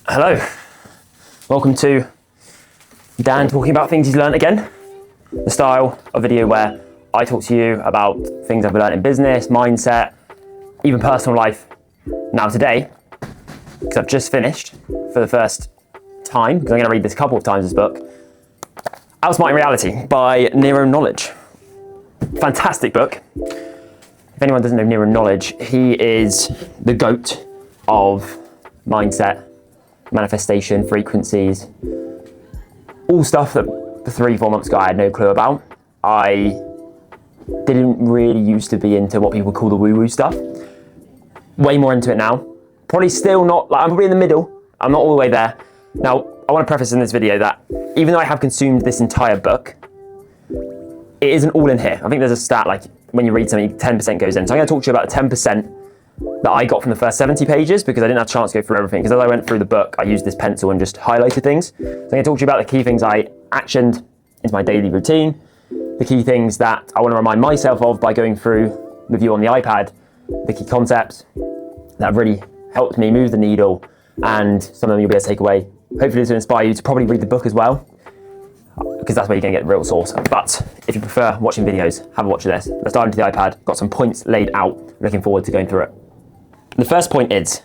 Hello, welcome to Dan talking about things he's learned again. The style of video where I talk to you about things I've learned in business, mindset, even personal life. Now today, because I've just finished for the first time, because I'm going to read this a couple of times, this book, Outsmarting Reality by Nero Knowledge. Fantastic book. If anyone doesn't know Nero Knowledge, he is the GOAT of mindset, manifestation, frequencies, all stuff that 3-4 months ago I had no clue about. I didn't really used to be into what people call the woo-woo stuff. Way more into it now. Probably still not, I'm probably in the middle. I'm not all the way there. Now, I want to preface in this video that even though I have consumed this entire book, it isn't all in here. I think there's a stat like when you read something, 10% goes in. So I'm going to talk to you about the 10% that I got from the first 70 pages because I didn't have a chance to go through everything. Because as I went through the book, I used this pencil and just highlighted things. So I'm going to talk to you about the key things I actioned into my daily routine, the key things that I want to remind myself of by going through with you on the iPad, the key concepts that have really helped me move the needle, and some of them you'll be able to take away. Hopefully this will inspire you to probably read the book as well, because that's where you're going to get the real source. But if you prefer watching videos, have a watch of this. Let's dive into the iPad. Got some points laid out. Looking forward to going through it. The first point is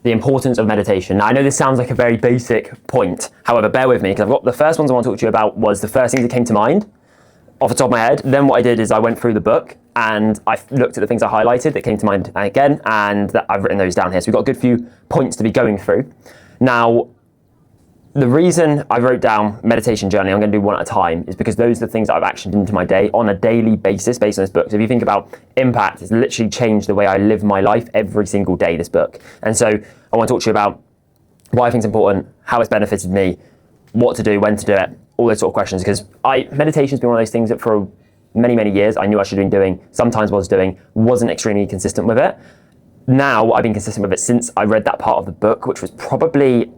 the importance of meditation. Now, I know this sounds like a very basic point. However, bear with me, because I've got the first ones I want to talk to you about was the first things that came to mind off the top of my head. Then what I did is I went through the book and I looked at the things I highlighted that came to mind again, and that I've written those down here. So we've got a good few points to be going through. Now, the reason I wrote down meditation journey, I'm going to do one at a time, is because those are the things that I've actioned into my day on a daily basis based on this book. So if you think about impact, it's literally changed the way I live my life every single day, this book. And so I want to talk to you about why I think it's important, how it's benefited me, what to do, when to do it, all those sort of questions. Because meditation's been one of those things that for many, many years I knew I should have been doing, sometimes was doing, wasn't extremely consistent with it. Now I've been consistent with it since I read that part of the book, which was probably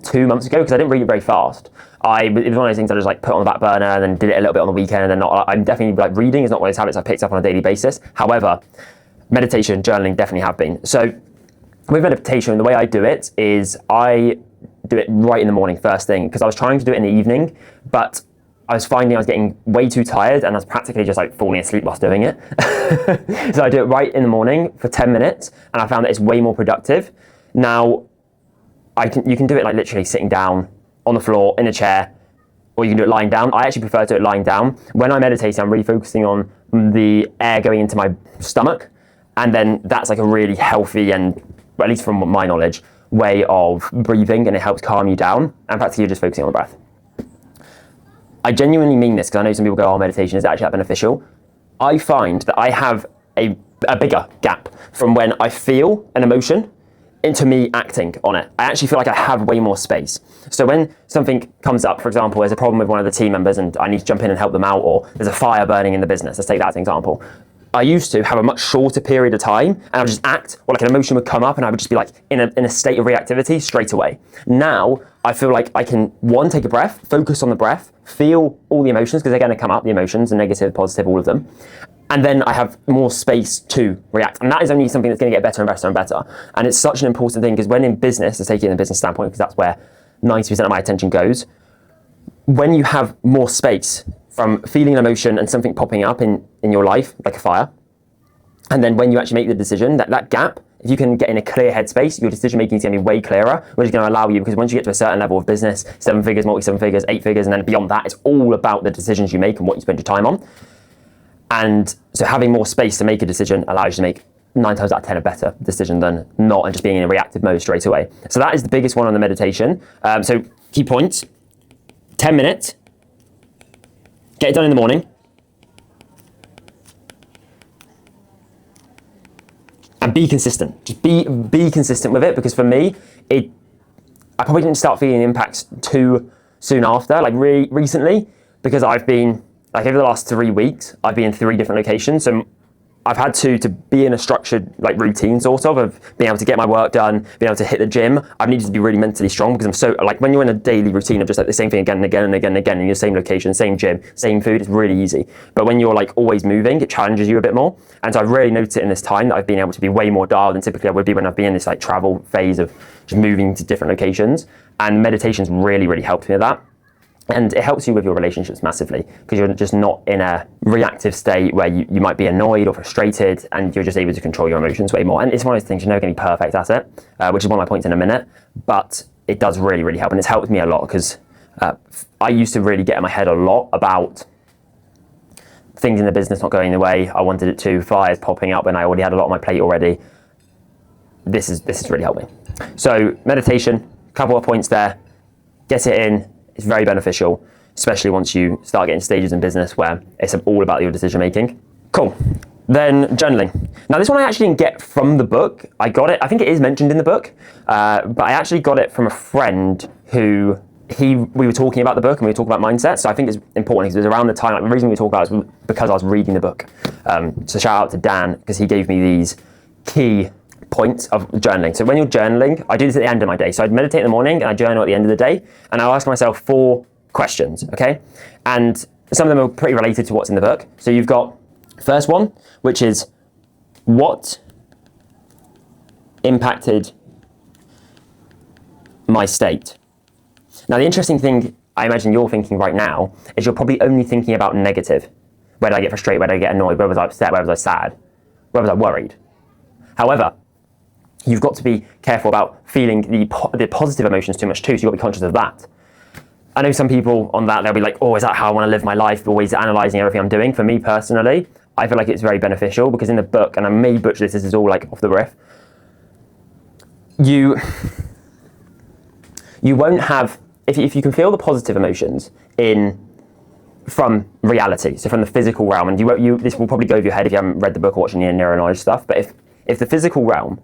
2 months ago, because I didn't read it very fast. It was one of those things I just like put on the back burner and then did it a little bit on the weekend, and then I'm definitely like reading is not one of those habits I picked up on a daily basis. However, meditation, journaling definitely have been. So with meditation, the way I do it is I do it right in the morning, first thing, because I was trying to do it in the evening, but I was finding I was getting way too tired and I was practically just like falling asleep whilst doing it. So I do it right in the morning for 10 minutes and I found that it's way more productive. Now, you can do it like literally sitting down on the floor in a chair, or you can do it lying down. I actually prefer to do it lying down. When I'm meditating, I'm really focusing on the air going into my stomach, and then that's like a really healthy and, at least from my knowledge, way of breathing, and it helps calm you down, and practically you're just focusing on the breath. I genuinely mean this because I know some people go, oh, meditation is actually that beneficial. I find that I have a bigger gap from when I feel an emotion into me acting on it. I actually feel like I have way more space. So when something comes up, for example, there's a problem with one of the team members and I need to jump in and help them out, or there's a fire burning in the business, let's take that as an example. I used to have a much shorter period of time and I would just act, or like an emotion would come up and I would just be like in a state of reactivity straight away. Now, I feel like I can, one, take a breath, focus on the breath, feel all the emotions, because they're going to come up, the emotions, the negative, positive, all of them. And then I have more space to react. And that is only something that's going to get better and better and better. And it's such an important thing, because when in business, let's take it in a business standpoint, because that's where 90% of my attention goes, when you have more space from feeling an emotion and something popping up in your life, like a fire, and then when you actually make the decision, that gap, if you can get in a clear headspace, your decision making is going to be way clearer, which is going to allow you, because once you get to a certain level of business, 7 figures, multi-7 figures, 8 figures, and then beyond that, it's all about the decisions you make and what you spend your time on. And so having more space to make a decision allows you to make 9 times out of 10 a better decision than not, and just being in a reactive mode straight away. So that is the biggest one on the meditation. So key points, 10 minutes, get it done in the morning, and be consistent. Just be consistent with it, because for me, I probably didn't start feeling the impacts too soon after, like really recently, because I've been, like over the last 3 weeks, I've been in 3 different locations. So I've had to be in a structured like routine sort of being able to get my work done, being able to hit the gym. I've needed to be really mentally strong because I'm so like when you're in a daily routine of just like the same thing again and again and again and again in your same location, same gym, same food, it's really easy. But when you're like always moving, it challenges you a bit more. And so I've really noticed it in this time that I've been able to be way more dialed than typically I would be when I've been in this like travel phase of just moving to different locations. And meditation's really, really helped me with that. And it helps you with your relationships massively because you're just not in a reactive state where you might be annoyed or frustrated, and you're just able to control your emotions way more. And it's one of those things, you're never going to be perfect at it, which is one of my points in a minute, but it does really, really help. And it's helped me a lot because I used to really get in my head a lot about things in the business not going the way I wanted it to, fires popping up when I already had a lot on my plate already. This has really helped me. So meditation, a couple of points there, get it in. It's very beneficial, especially once you start getting stages in business where it's all about your decision making. Cool. Then journaling. Now this one I actually didn't get from the book. I got it, I think it is mentioned in the book, but I actually got it from a friend who we were talking about the book and we were talking about mindset. So I think it's important because it was around the time, like the reason we talked about it was because I was reading the book. So shout out to Dan because he gave me these key points of journaling. So when you're journaling, I do this at the end of my day. So I'd meditate in the morning and I journal at the end of the day, and I'll ask myself 4 questions, okay? And some of them are pretty related to what's in the book. So you've got first one, which is what impacted my state? Now the interesting thing I imagine you're thinking right now is you're probably only thinking about negative. Where did I get frustrated? Where did I get annoyed? Where was I upset? Where was I sad? Where was I worried? However, you've got to be careful about feeling the positive emotions too much too, so you've got to be conscious of that. I know some people on that, they'll be like, oh, is that how I want to live my life? Always analysing everything I'm doing. For me personally, I feel like it's very beneficial because in the book, and I may butcher this is all like off the riff, you won't have, if you can feel the positive emotions from reality, so from the physical realm, and this will probably go over your head if you haven't read the book or watching the neuroknowledge stuff, but if the physical realm,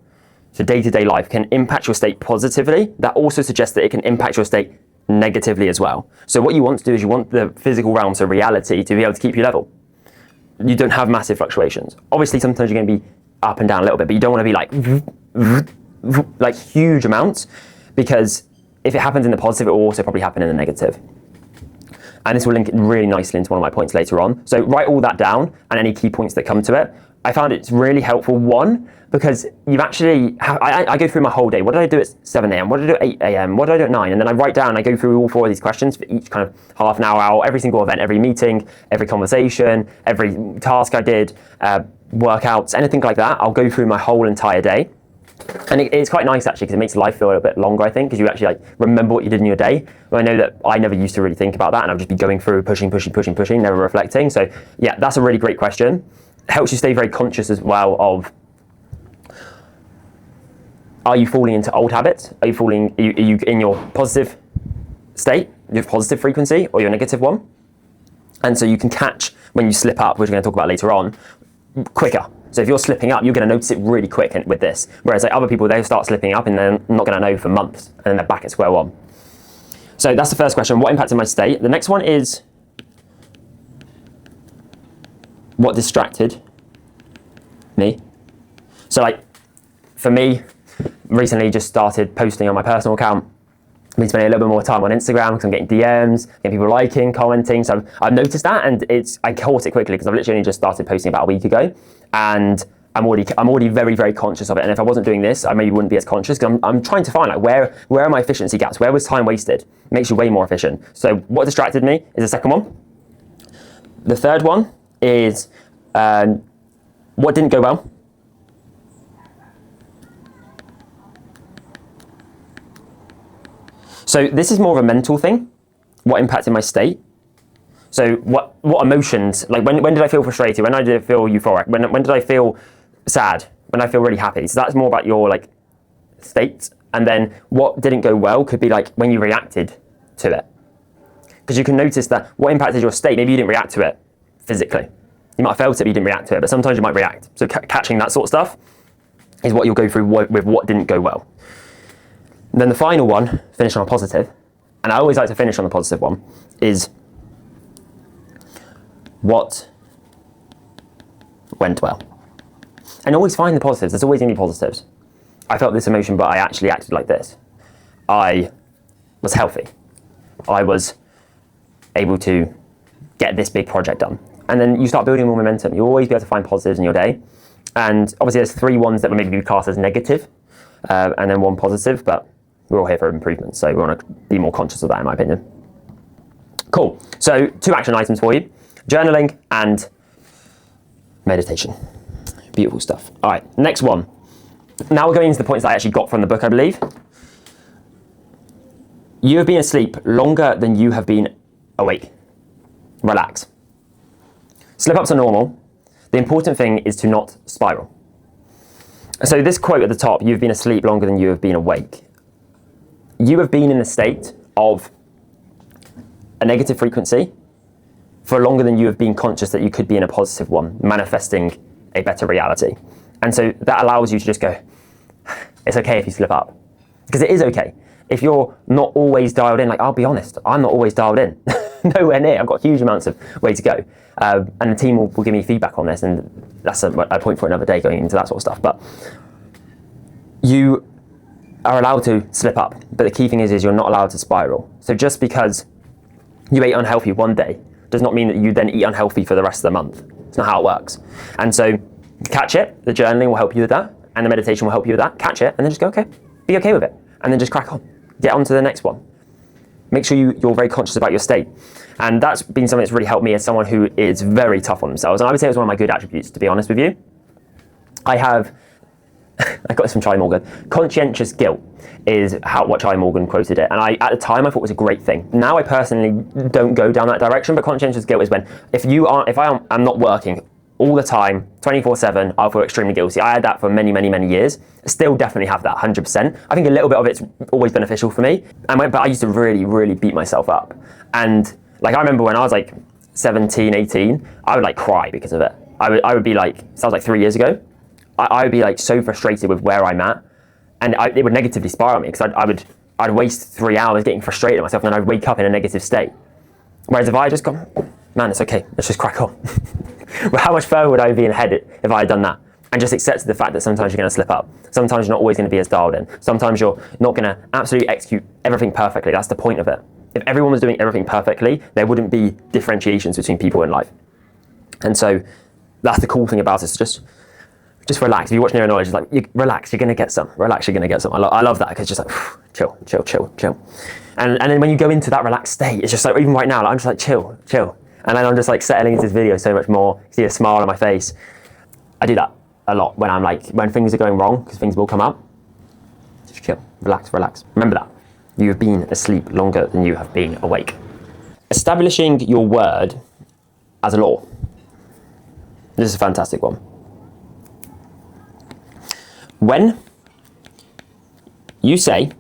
so day-to-day life, can impact your state positively, that also suggests that it can impact your state negatively as well. So what you want to do is you want the physical realm, so reality, to be able to keep you level. You don't have massive fluctuations. Obviously, sometimes you're going to be up and down a little bit, but you don't want to be like huge amounts, because if it happens in the positive, it will also probably happen in the negative. And this will link really nicely into one of my points later on. So write all that down and any key points that come to it. I found it's really helpful, one, because you've actually, I go through my whole day. What did I do at 7 a.m.? What did I do at 8 a.m.? What did I do at 9? And then I write down, I go through all 4 of these questions for each kind of half an hour out, every single event, every meeting, every conversation, every task I did, workouts, anything like that. I'll go through my whole entire day. And it's quite nice actually, because it makes life feel a little bit longer, I think, because you actually like remember what you did in your day. Well, I know that I never used to really think about that, and I'll just be going through, pushing, never reflecting. So yeah, that's a really great question. It helps you stay very conscious as well of, are you falling into old habits? Are you in your positive state, your positive frequency, or your negative one? And so you can catch when you slip up, which we're going to talk about later on, quicker. So if you're slipping up, you're going to notice it really quick with this. Whereas like other people, they start slipping up and they're not going to know for months, and then they're back at square one. So that's the first question, what impacted my state? The next one is, what distracted me? So like, for me, recently just started posting on my personal account. I've been spending a little bit more time on Instagram because I'm getting DMs, getting people liking, commenting. So I've noticed that, and I caught it quickly because I've literally only just started posting about a week ago, and I'm already very, very conscious of it. And if I wasn't doing this, I maybe wouldn't be as conscious, because I'm trying to find like where are my efficiency gaps? Where was time wasted? It makes you way more efficient. So what distracted me is the second one. The third one is what didn't go well. So this is more of a mental thing, what impacted my state. So what emotions, like when did I feel frustrated? When did I feel euphoric? When did I feel sad? When did I feel really happy? So that's more about your like state. And then what didn't go well could be like when you reacted to it. Because you can notice that what impacted your state, maybe you didn't react to it physically. You might have felt it, but you didn't react to it. But sometimes you might react. So catching that sort of stuff is what you'll go through with what didn't go well. And then the final one, finish on a positive, and I always like to finish on the positive one, is what went well. And always find the positives. There's always going to be positives. I felt this emotion, but I actually acted like this. I was healthy. I was able to get this big project done. And then you start building more momentum. You'll always be able to find positives in your day. And obviously there's 3 ones that would maybe be classed as negative, and then 1 positive, but we're all here for improvement, so we want to be more conscious of that, in my opinion. Cool. So 2 action items for you: journaling and meditation. Beautiful stuff. All right, next one. Now we're going into the points that I actually got from the book, I believe. You have been asleep longer than you have been awake. Relax. Slip-ups are normal. The important thing is to not spiral. So this quote at the top, you've been asleep longer than you have been awake. You have been in a state of a negative frequency for longer than you have been conscious that you could be in a positive one, manifesting a better reality. And so that allows you to just go, it's okay if you slip up. Because it is okay. If you're not always dialed in, like, I'll be honest, I'm not always dialed in. Nowhere near. I've got huge amounts of way to go. And the team will give me feedback on this, and that's a point for another day going into that sort of stuff. But you are allowed to slip up. But the key thing is you're not allowed to spiral. So just because you ate unhealthy one day does not mean that you then eat unhealthy for the rest of the month. It's not how it works. And so catch it. The journaling will help you with that, and the meditation will help you with that. Catch it, and then just go, okay, be okay with it, and then just crack on. Get on to the next one. Make sure you're very conscious about your state. And that's been something that's really helped me as someone who is very tough on themselves. And I would say it's one of my good attributes, to be honest with you. I got this from Charlie Morgan. Conscientious guilt is what Charlie Morgan quoted it. And at the time, I thought it was a great thing. Now I personally don't go down that direction, but conscientious guilt is when, if I am not working all the time, 24/7, I'll feel extremely guilty. I had that for many, many, many years. Still definitely have that, 100%. I think a little bit of it's always beneficial for me. But I used to really, really beat myself up. And like, I remember when I was like 17, 18, I would like cry because of it. I would be like, so that was like 3 years ago. I would be like so frustrated with where I'm at. And it would negatively spiral me because I'd waste 3 hours getting frustrated at myself, and then I'd wake up in a negative state. Whereas if I just go, man, it's okay, let's just crack on. Well, how much further would I be ahead if I had done that? And just accepted the fact that sometimes you're going to slip up. Sometimes you're not always going to be as dialed in. Sometimes you're not going to absolutely execute everything perfectly. That's the point of it. If everyone was doing everything perfectly, there wouldn't be differentiations between people in life. And so that's the cool thing about it. So just relax. If you watch Neuro Knowledge, it's like, relax, you're going to get some. Relax, you're going to get some. I love that, because it's just like, chill, chill, chill, chill. And then when you go into that relaxed state, it's just like, even right now, like, I'm just like, chill, chill. And then I'm just like settling into this video so much more. You see a smile on my face. I do that a lot when things are going wrong, because things will come up. Just chill, relax, relax. Remember that. You have been asleep longer than you have been awake. Establishing your word as a law. This is a fantastic one. When you say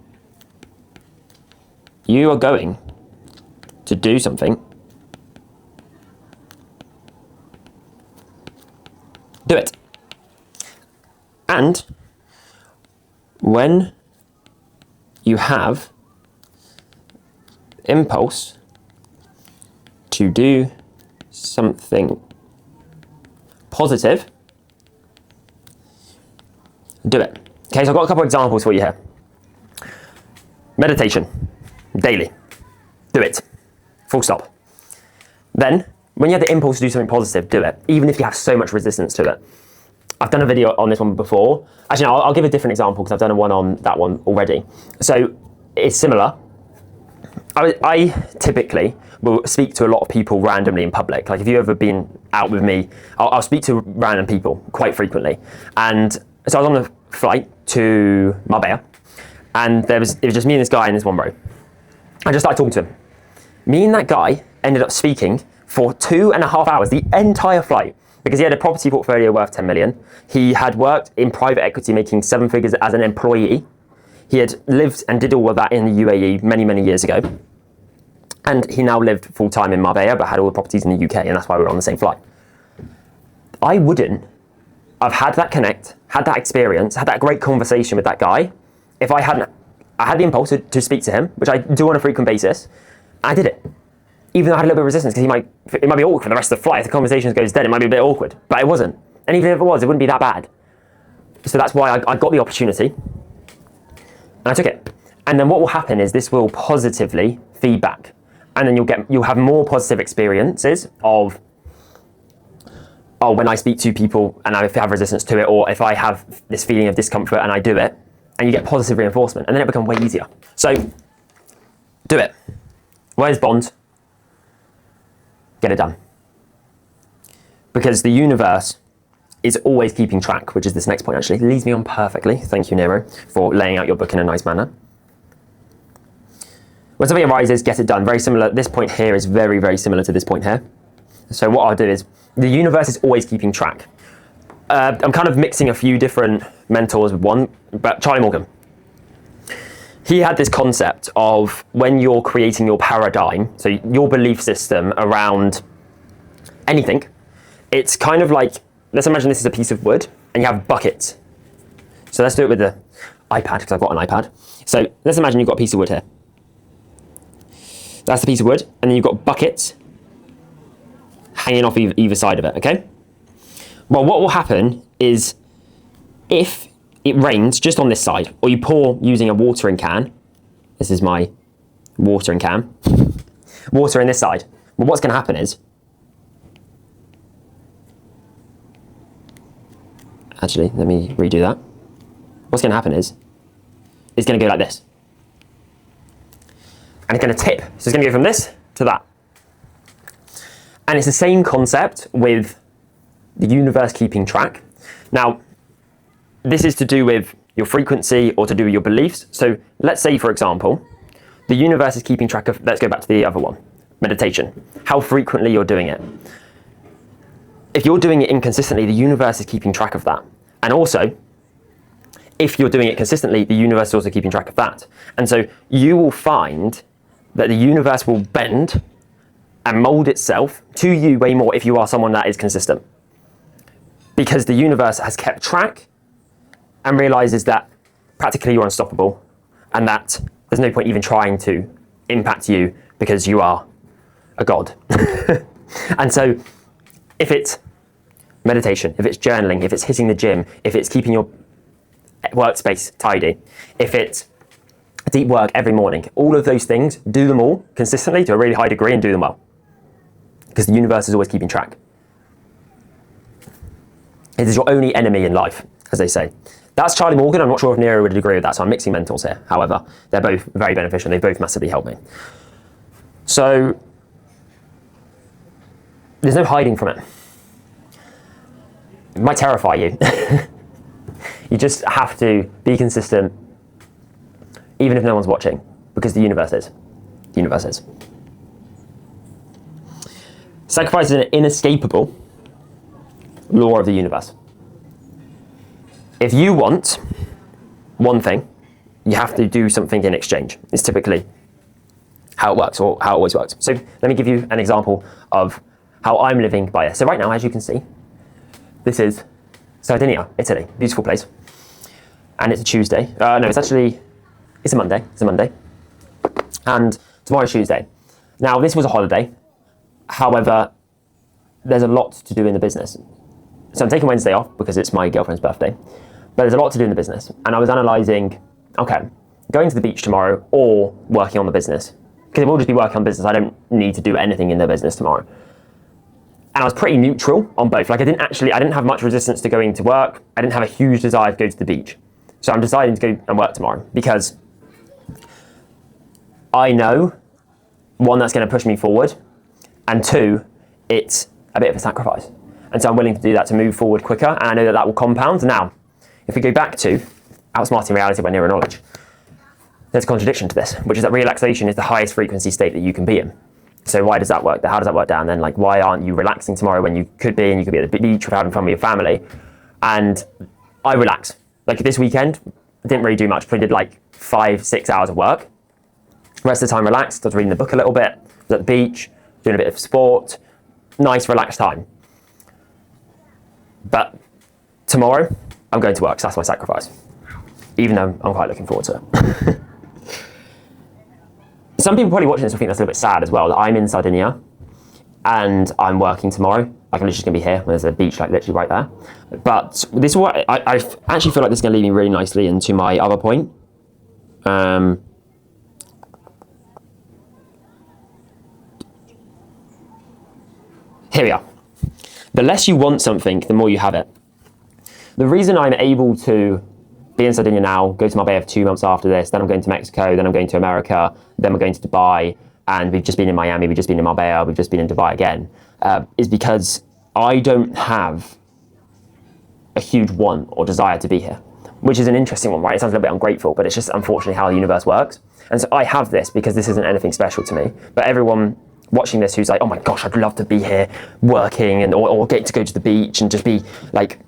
you are going to do something, do it. And when you have impulse to do something positive, do it. Okay, so I've got a couple of examples for you here. Meditation, daily, do it, full stop. Then, when you have the impulse to do something positive, do it, even if you have so much resistance to it. I've done a video on this one before. Actually, no, I'll give a different example, because I've done one on that one already. So, it's similar. I typically will speak to a lot of people randomly in public. Like, if you've ever been out with me, I'll speak to random people quite frequently. And so I was on a flight to Marbella, and it was just me and this guy in this one row. I just started talking to him. Me and that guy ended up speaking for 2.5 hours, the entire flight, because he had a property portfolio worth 10 million. He had worked in private equity, making 7 figures as an employee. He had lived and did all of that in the UAE many, many years ago. And he now lived full-time in Marbella, but had all the properties in the UK, and that's why we were on the same flight. I wouldn't have had that connect, had that experience, had that great conversation with that guy, if I had the impulse to speak to him, which I do on a frequent basis. I did it. Even though I had a little bit of resistance, because it might be awkward for the rest of the flight. If the conversation goes dead, it might be a bit awkward, but it wasn't. And even if it was, it wouldn't be that bad. So that's why I got the opportunity and I took it. And then what will happen is this will positively feedback, and then you'll have more positive experiences of, oh, when I speak to people and I have resistance to it, or if I have this feeling of discomfort and I do it, and you get positive reinforcement, and then it becomes way easier. So do it. Where's Bond? Get it done. Because the universe is always keeping track, which is this next point actually. It leads me on perfectly. Thank you, Nero, for laying out your book in a nice manner. When something arises, get it done. Very similar. This point here is very, very similar to this point here. So what I'll do is, the universe is always keeping track. I'm kind of mixing a few different mentors with one, but Charlie Morgan. He had this concept of when you're creating your paradigm, so your belief system around anything, it's kind of like, let's imagine this is a piece of wood and you have buckets. So let's do it with the iPad, because I've got an iPad. So let's imagine you've got a piece of wood here. That's the piece of wood, and then you've got buckets hanging off either side of it, okay? Well, what will happen is if it rains just on this side, or you pour using a watering can, this is my watering can, water in this side, well, what's going to happen is, actually, let me redo that. What's going to happen is, it's going to go like this. And it's going to tip. So it's going to go from this to that. And it's the same concept with the universe keeping track. Now, this is to do with your frequency or to do with your beliefs. So let's say, for example, the universe is keeping track of, let's go back to the other one, meditation, how frequently you're doing it. If you're doing it inconsistently, the universe is keeping track of that. And also, if you're doing it consistently, the universe is also keeping track of that. And so you will find that the universe will bend and mold itself to you way more if you are someone that is consistent. Because the universe has kept track and realizes that practically you're unstoppable, and that there's no point even trying to impact you because you are a god. And so if it's meditation, if it's journaling, if it's hitting the gym, if it's keeping your workspace tidy, if it's deep work every morning, all of those things, do them all consistently to a really high degree and do them well. Because the universe is always keeping track. It is your only enemy in life, as they say. That's Charlie Morgan. I'm not sure if Nero would agree with that, so I'm mixing mentors here. However, they're both very beneficial. They both massively helped me. So there's no hiding from it. It might terrify you. You just have to be consistent, even if no one's watching, because the universe is. The universe is. Sacrifice is an inescapable law of the universe. If you want one thing, you have to do something in exchange. It's typically how it works, or how it always works. So let me give you an example of how I'm living by this. So right now, as you can see, this is Sardinia, Italy, beautiful place. And it's a Tuesday. No, it's a Monday. It's a Monday. And tomorrow's Tuesday. Now, this was a holiday. However, there's a lot to do in the business. So I'm taking Wednesday off because it's my girlfriend's birthday. But there's a lot to do in the business. And I was analysing, okay, going to the beach tomorrow or working on the business. Because it will just be working on business. I don't need to do anything in the business tomorrow. And I was pretty neutral on both. Like I didn't have much resistance to going to work. I didn't have a huge desire to go to the beach. So I'm deciding to go and work tomorrow because I know, one, that's going to push me forward, and two, it's a bit of a sacrifice. And so I'm willing to do that to move forward quicker, and I know that that will compound. Now, if we go back to outsmarting reality by neuro knowledge, there's a contradiction to this, which is that relaxation is the highest frequency state that you can be in. So why does that work? How does that work down then? Like, why aren't you relaxing tomorrow when you could be, and you could be at the beach or having fun with your family? And I relax. Like this weekend, I didn't really do much. Probably did like 5-6 hours of work. The rest of the time relaxed. I was reading the book a little bit. Was at the beach, doing a bit of sport. Nice, relaxed time. But tomorrow, I'm going to work, so that's my sacrifice. Even though I'm quite looking forward to it. Some people probably watching this will think that's a little bit sad as well, that I'm in Sardinia and I'm working tomorrow. Like I'm literally just gonna be here. There's a beach like literally right there. But this is what I actually feel like this is gonna lead me really nicely into my other point. Here we are. The less you want something, the more you have it. The reason I'm able to be in Sardinia now, go to Marbella for 2 months after this, then I'm going to Mexico, then I'm going to America, then we're going to Dubai, and we've just been in Miami, we've just been in Marbella, we've just been in Dubai again, is because I don't have a huge want or desire to be here, which is an interesting one, right? It sounds a little bit ungrateful, but it's just unfortunately how the universe works. And so I have this because this isn't anything special to me, but everyone watching this who's like, oh my gosh, I'd love to be here working and or get to go to the beach and just be like,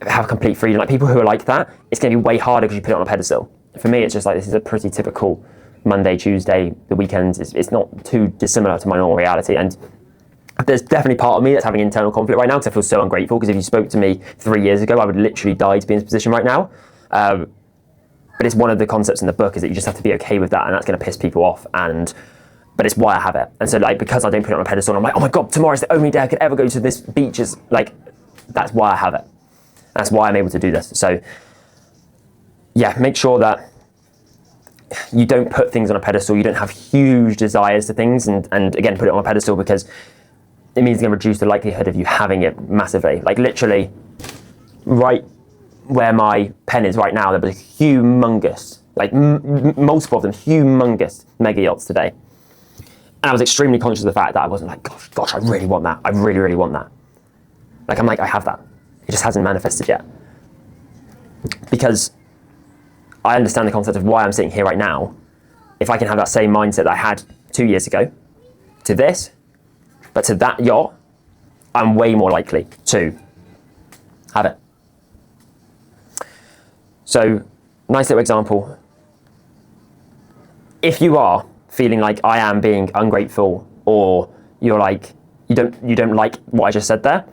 have complete freedom. Like people who are like that, it's going to be way harder because you put it on a pedestal. For me, it's just like, this is a pretty typical Monday, Tuesday, the weekends. It's not too dissimilar to my normal reality. And there's definitely part of me that's having internal conflict right now because I feel so ungrateful, because if you spoke to me 3 years ago, I would literally die to be in this position right now. But it's one of the concepts in the book is that you just have to be okay with that, and that's going to piss people off. But it's why I have it. And so like, because I don't put it on a pedestal, I'm like, oh my God, tomorrow's the only day I could ever go to this beach. Is like, that's why I have it. That's why I'm able to do this. So yeah, make sure that you don't put things on a pedestal. You don't have huge desires to things. And again, put it on a pedestal because it means it's going to reduce the likelihood of you having it massively. Like literally right where my pen is right now, there was a humongous, like multiple of them, humongous mega yachts today. And I was extremely conscious of the fact that I wasn't like, gosh, I really want that. I really, really want that. Like, I'm like, I have that. It just hasn't manifested yet. Because I understand the concept of why I'm sitting here right now. If I can have that same mindset that I had 2 years ago to this, but to that yacht, I'm way more likely to have it. So, nice little example. If you are feeling like I am being ungrateful, or you're like, you don't like what I just said there,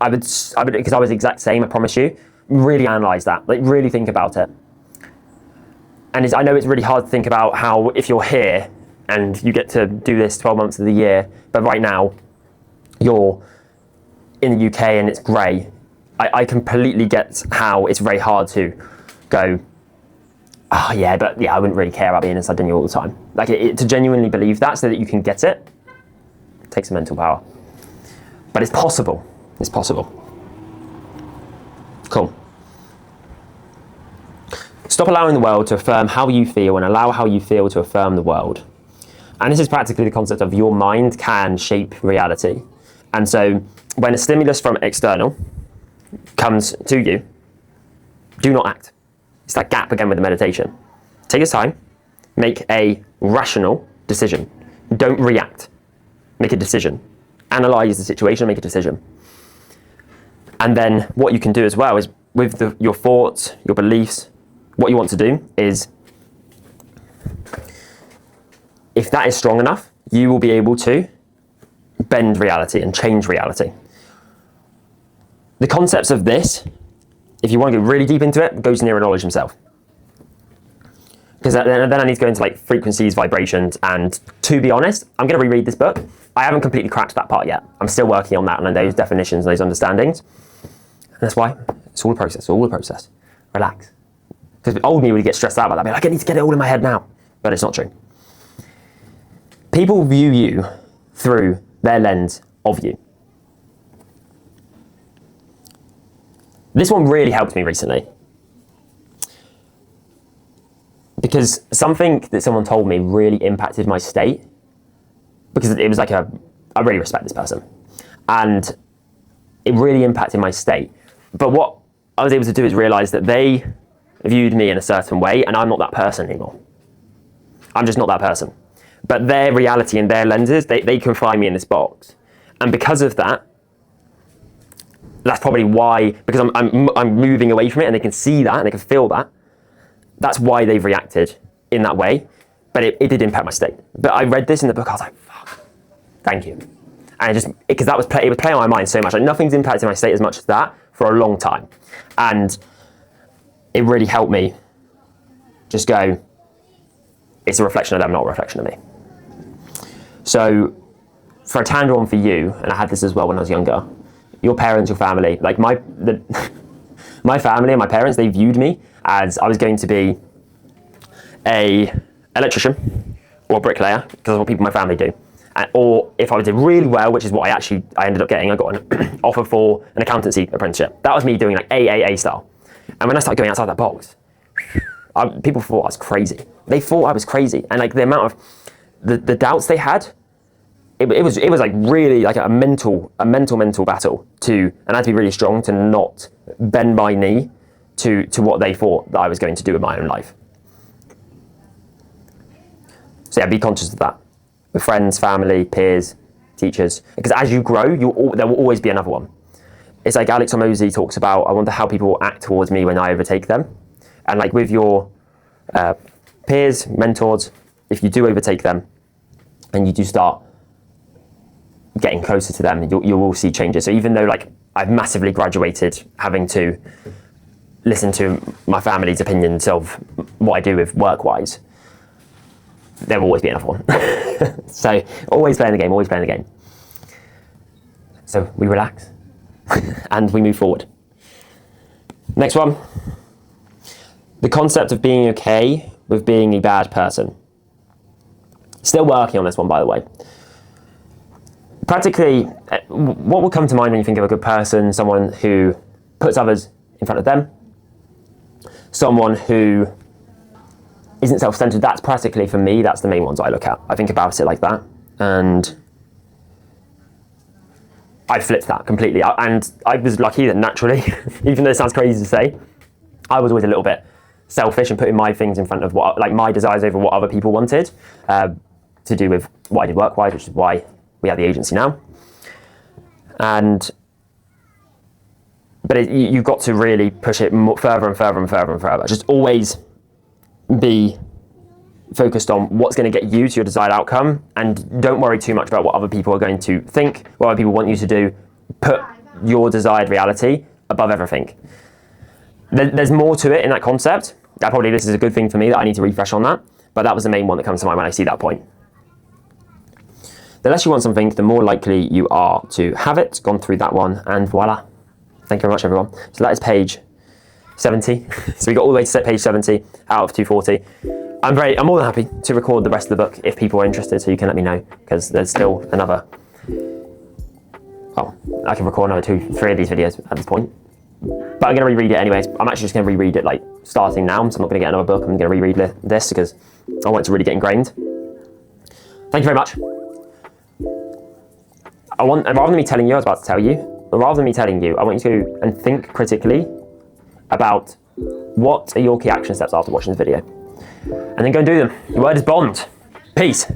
I would, because I was the exact same, I promise you, really analyze that, like really think about it. And I know it's really hard to think about how if you're here and you get to do this 12 months of the year, but right now you're in the UK and it's grey. I completely get how it's very hard to go, oh yeah, but yeah, I wouldn't really care about being in Sardinia all the time. Like to genuinely believe that so that you can get it, takes some mental power. But it's possible. It's possible. Cool. Stop allowing the world to affirm how you feel and allow how you feel to affirm the world. And this is practically the concept of your mind can shape reality. And so when a stimulus from external comes to you, do not act. It's that gap again with the meditation. Take your time, make a rational decision. Don't react. Make a decision. Analyze the situation, make a decision. And then what you can do as well is with your thoughts, your beliefs, what you want to do is, if that is strong enough, you will be able to bend reality and change reality. The concepts of this, if you want to go really deep into it, go to neurobiology himself. Because then I need to go into like frequencies, vibrations, and to be honest, I'm going to reread this book. I haven't completely cracked that part yet. I'm still working on that and those definitions and those understandings. And that's why it's all a process, all a process. Relax. Because old me would get stressed out about that. I'd be like, I need to get it all in my head now. But it's not true. People view you through their lens of you. This one really helped me recently. Because something that someone told me really impacted my state. Because it was like I really respect this person. And it really impacted my state. But what I was able to do is realize that they viewed me in a certain way, and I'm not that person anymore. I'm just not that person. But their reality and their lenses, they confine me in this box. And because of that, that's probably why, because I'm moving away from it and they can see that and they can feel that, that's why they've reacted in that way. But it did impact my state. But I read this in the book, I was like, fuck, thank you. And because it was playing on my mind so much. Like nothing's impacted my state as much as that for a long time. And it really helped me just go, it's a reflection of them, not a reflection of me. So for a tangible one for you, and I had this as well when I was younger, your parents, your family, like my family and my parents, they viewed me as I was going to be a electrician or a bricklayer, because that's what people in my family do. Or if I did really well, which is what I ended up getting, I got an offer for an accountancy apprenticeship. That was me doing like AAA style. And when I started going outside that box, people thought I was crazy. They thought I was crazy. And like the amount of, the doubts they had, it was like really like a mental battle and I had to be really strong to not bend my knee to what they thought that I was going to do in my own life. So yeah, be conscious of that. With friends, family, peers, teachers. Because as you grow, there will always be another one. It's like Alex Hormozy talks about, I wonder how people act towards me when I overtake them. And like with your peers, mentors, if you do overtake them and you do start getting closer to them, you will see changes. So even though like I've massively graduated having to listen to my family's opinions of what I do with work-wise, there will always be another one. So always playing the game, So we relax and we move forward. Next one. The concept of being okay with being a bad person. Still working on this one, by the way. Practically, what will come to mind when you think of a good person? Someone who puts others in front of them. Someone who isn't self-centered. That's practically, for me, that's the main ones I look at. I think about it like that. And I flipped that completely. And I was lucky that naturally, even though it sounds crazy to say, I was always a little bit selfish and putting my things in front of my desires over what other people wanted, to do with what I did work-wise, which is why we have the agency now. But you've got to really push it further and further and further and further. Just always be focused on what's going to get you to your desired outcome, and don't worry too much about what other people are going to think, what other people want you to do. Put your desired reality above everything. There's more to it in that concept. This is a good thing for me that I need to refresh on that, but that was the main one that comes to mind when I see that point. The less you want something, the more likely you are to have it. Gone through that one, and voila. Thank you very much, everyone. So that is page 70. So we got all the way to page 70 out of 240. I'm more than happy to record the rest of the book if people are interested, so you can let me know, because there's still another, I can record another 2-3 of these videos at this point. But I'm going to reread it anyways. I'm actually just going to reread it like starting now, so I'm not going to get another book. I'm going to reread this because I want it to really get ingrained. Thank you very much. Rather than me telling you, I was about to tell you, rather than me telling you, I want you to go and think critically about what are your key action steps after watching this video. And then go and do them. Your word is bond. Peace.